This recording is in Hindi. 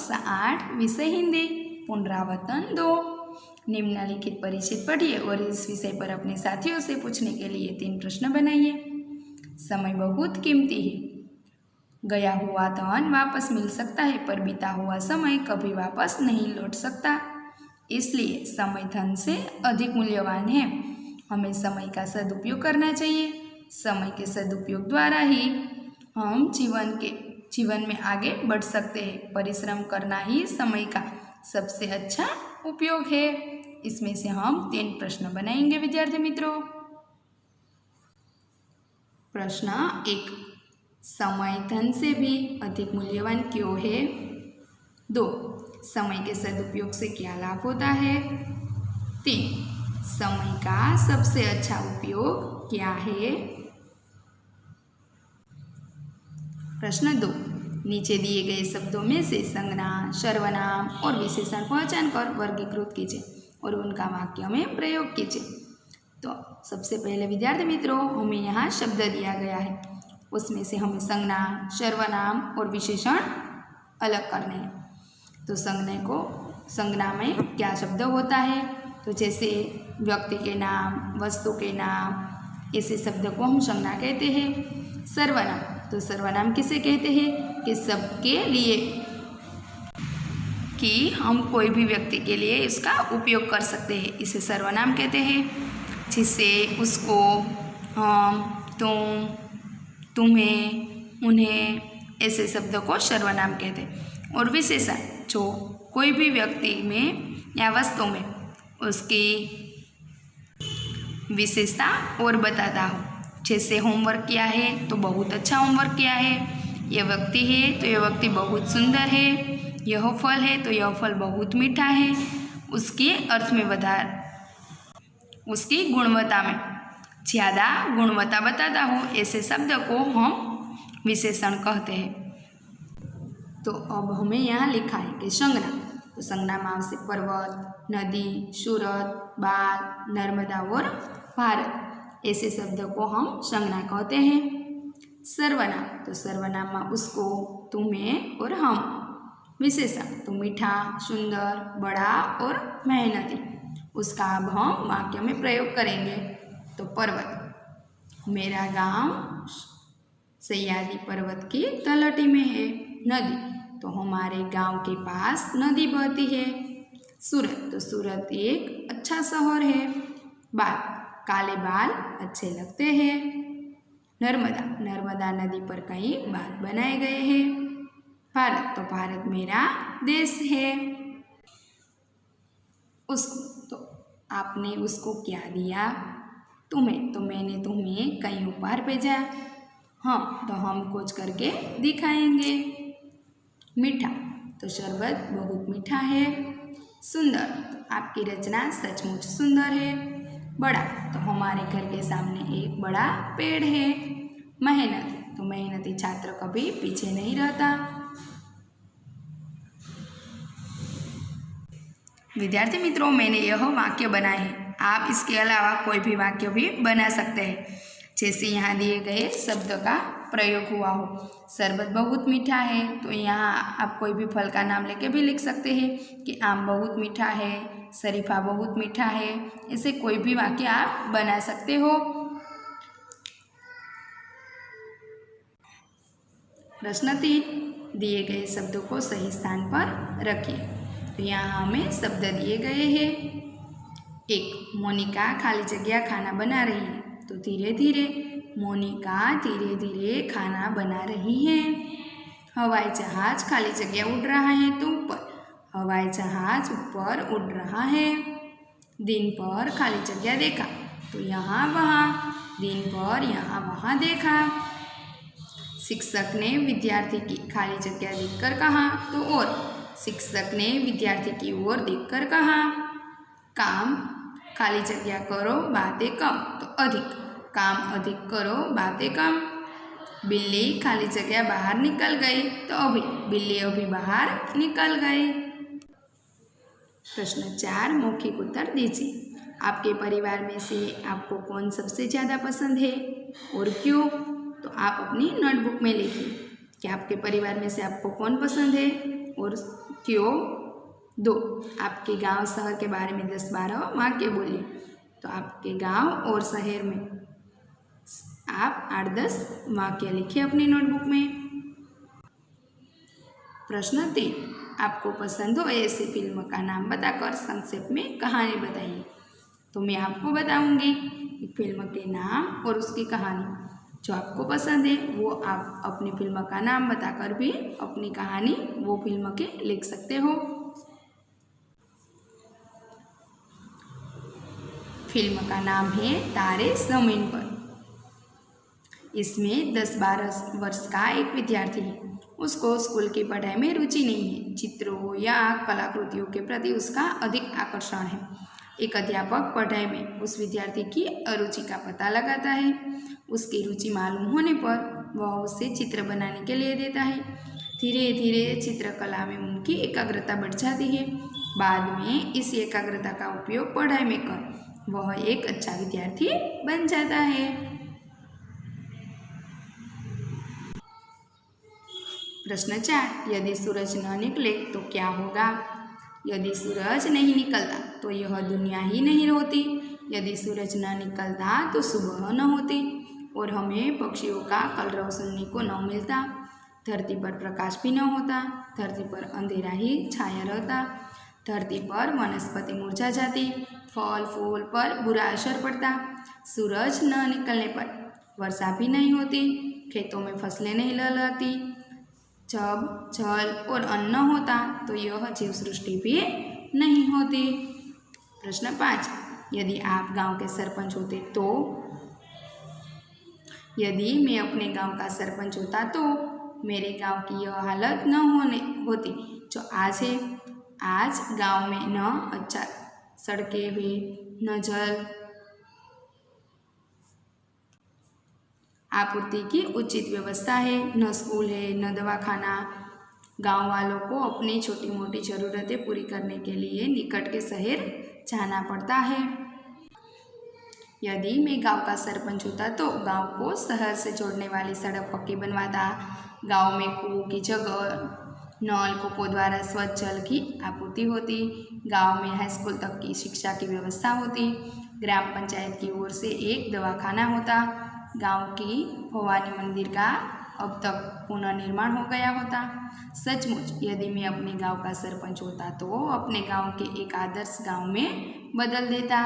कक्षा 8 विषय हिंदी। पुनरावर्तन 2। निम्नलिखित परिचित पढ़िए और इस विषय पर अपने साथियों से पूछने के लिए 3 प्रश्न बनाइए। समय बहुत कीमती है। गया हुआ धन वापस मिल सकता है पर बीता हुआ समय कभी वापस नहीं लौट सकता, इसलिए समय धन से अधिक मूल्यवान है। हमें समय का सदुपयोग करना चाहिए। समय के सदुपयोग द्वारा ही हम जीवन में आगे बढ़ सकते हैं। परिश्रम करना ही समय का सबसे अच्छा उपयोग है। इसमें से हम 3 प्रश्न बनाएंगे विद्यार्थी मित्रों। प्रश्न 1, समय धन से भी अधिक मूल्यवान क्यों है? 2, समय के सदुपयोग से क्या लाभ होता है? 3, समय का सबसे अच्छा उपयोग क्या है? प्रश्न 2, नीचे दिए गए शब्दों में से संज्ञा, सर्वनाम और विशेषण पहचान कर वर्गीकृत कीजिए और उनका वाक्य में प्रयोग कीजिए। तो सबसे पहले विद्यार्थी मित्रों, हमें यहाँ शब्द दिया गया है, उसमें से हमें संज्ञा, सर्वनाम और विशेषण अलग करने हैं। तो संज्ञा में क्या शब्द होता है? तो जैसे व्यक्ति के नाम, वस्तु के नाम, ऐसे शब्द को हम संज्ञा कहते हैं। सर्वनाम, तो सर्वनाम किसे कहते हैं? कि सबके लिए, कि हम कोई भी व्यक्ति के लिए इसका उपयोग कर सकते हैं, इसे सर्वनाम कहते हैं। जिससे उसको, हम, तुम, तुम्हें, उन्हें, ऐसे शब्द को सर्वनाम कहते हैं। और विशेषण, जो कोई भी व्यक्ति में या वस्तु में उसकी विशेषता और बताता हो। जैसे होमवर्क किया है तो बहुत अच्छा होमवर्क किया है, यह व्यक्ति है तो यह व्यक्ति बहुत सुंदर है, यह फल है तो यह फल बहुत मीठा है। उसके अर्थ में उसकी गुणवत्ता में ज़्यादा गुणवत्ता बताता हो, ऐसे शब्द को हम विशेषण कहते हैं। तो अब हमें यहाँ लिखा है कि संज्ञा, तो संज्ञा में आवश्य पर्वत, नदी, सूरत, बाल, नर्मदा और भारत, ऐसे शब्द को हम संज्ञा कहते हैं। सर्वनाम, तो सर्वनाम में उसको, तुम्हें और हम। विशेषण, तो मीठा, सुंदर, बड़ा और मेहनती, उसका अब हम वाक्य में प्रयोग करेंगे। तो पर्वत, मेरा गांव सह्याद्री पर्वत की तलहटी में है। नदी, तो हमारे गांव के पास नदी बहती है। सूरत, तो सूरत एक अच्छा शहर है। बाल, काले बाल अच्छे लगते हैं। नर्मदा, नर्मदा नदी पर कई बांध बनाए गए हैं। भारत, तो भारत मेरा देश है। तो आपने उसको क्या दिया? तुम्हें, तो मैंने तुम्हें कई उपहार भेजा। हम, तो हम कुछ करके दिखाएंगे। मीठा, तो शरबत बहुत मीठा है। सुंदर, तो आपकी रचना सचमुच सुंदर है। बड़ा, तो हमारे घर के सामने एक बड़ा पेड़ है। मेहनती, तो मेहनती छात्र कभी पीछे नहीं रहता। विद्यार्थी मित्रों, मैंने यह वाक्य बनाए हैं, आप इसके अलावा कोई भी वाक्य भी बना सकते हैं। जैसे यहाँ दिए गए शब्द का प्रयोग हुआ हो। शरबत बहुत मीठा है, तो यहाँ आप कोई भी फल का नाम लेके भी लिख सकते हैं कि आम बहुत मीठा है, शरीफा बहुत मीठा है। ऐसे कोई भी वाक्य आप बना सकते हो। प्रश्न 3, दिए गए शब्दों को सही स्थान पर रखिए। तो यहाँ हमें शब्द दिए गए हैं। 1, मोनिका खाली जगह खाना बना रही है। तो धीरे धीरे, मोनिका धीरे धीरे खाना बना रही है। हवाई जहाज खाली जगह उड़ रहा है तो ऊपर, हवाई जहाज ऊपर उड़ रहा है। दिन पर खाली जगह देखा, तो यहाँ वहाँ, दिन पर यहाँ वहाँ देखा। शिक्षक ने विद्यार्थी की खाली जगह देखकर कहा, तो और शिक्षक ने विद्यार्थी की ओर देखकर कहा। काम, खाली जगह करो बातें कम, तो अधिक, काम अधिक करो बातें कम। बिल्ली खाली जगह बाहर निकल गई, तो अभी, बिल्ली अभी बाहर निकल गई। प्रश्न 4, मौखिक उत्तर दीजिए। आपके परिवार में से आपको कौन सबसे ज़्यादा पसंद है और क्यों? तो आप अपनी नोटबुक में लिखिए कि आपके परिवार में से आपको कौन पसंद है और वाक्यों दो। आपके गांव शहर के बारे में 10-12 वाक्य बोलिए। तो आपके गांव और शहर में आप 8-10 वाक्य लिखिए अपनी नोटबुक में। प्रश्न 3, आपको पसंद हो ऐसी फिल्म का नाम बताकर संक्षेप में कहानी बताइए। तो मैं आपको बताऊंगी एक फिल्म के नाम और उसकी कहानी। जो आपको पसंद है वो आप अपनी फिल्म का नाम बताकर भी अपनी कहानी वो फिल्म के लिख सकते हो। फिल्म का नाम है तारे ज़मीन पर। इसमें 10-12 वर्ष का एक विद्यार्थी है। उसको स्कूल की पढ़ाई में रुचि नहीं है। चित्रों या कलाकृतियों के प्रति उसका अधिक आकर्षण है। एक अध्यापक पढ़ाई में उस विद्यार्थी की अरुचि का पता लगाता है। उसकी रुचि मालूम होने पर वह उसे चित्र बनाने के लिए देता है। धीरे धीरे चित्रकला में उनकी एकाग्रता बढ़ जाती है। बाद में इस एकाग्रता का उपयोग पढ़ाई में कर वह एक अच्छा विद्यार्थी बन जाता है। प्रश्न 4, यदि सूरज न निकले तो क्या होगा। यदि सूरज नहीं निकलता तो यह दुनिया ही नहीं होती। यदि सूरज न निकलता तो सुबह न होती और हमें पक्षियों का कलरव सुनने को न मिलता। धरती पर प्रकाश भी न होता। धरती पर अंधेरा ही छाया रहता। धरती पर वनस्पति मुरझा जाती। फल फूल पर बुरा असर पड़ता। सूरज न निकलने पर वर्षा भी नहीं होती। खेतों में फसलें नहीं लहलहाती। जब जल और अन्न होता तो यह जीव सृष्टि भी नहीं होती। प्रश्न 5, यदि आप गांव के सरपंच होते तो। यदि मैं अपने गांव का सरपंच होता तो मेरे गांव की यह हालत न होती जो आज है। आज गांव में न अच्छा सड़कें हुई, न जल आपूर्ति की उचित व्यवस्था है, न स्कूल है, न दवाखाना। गांव वालों को अपनी छोटी मोटी ज़रूरतें पूरी करने के लिए निकट के शहर जाना पड़ता है। यदि मैं गांव का सरपंच होता तो गांव को शहर से जोड़ने वाली सड़क पक्की बनवाता। गांव में कुओं की जगह नलकूपों द्वारा स्वच्छ जल की आपूर्ति होती। गांव में हाई स्कूल तक की शिक्षा की व्यवस्था होती। ग्राम पंचायत की ओर से एक दवाखाना होता। गांव की भवानी मंदिर का अब तक पुनर्निर्माण हो गया होता। सचमुच यदि मैं अपने गांव का सरपंच होता तो अपने गांव के एक आदर्श गांव में बदल देता।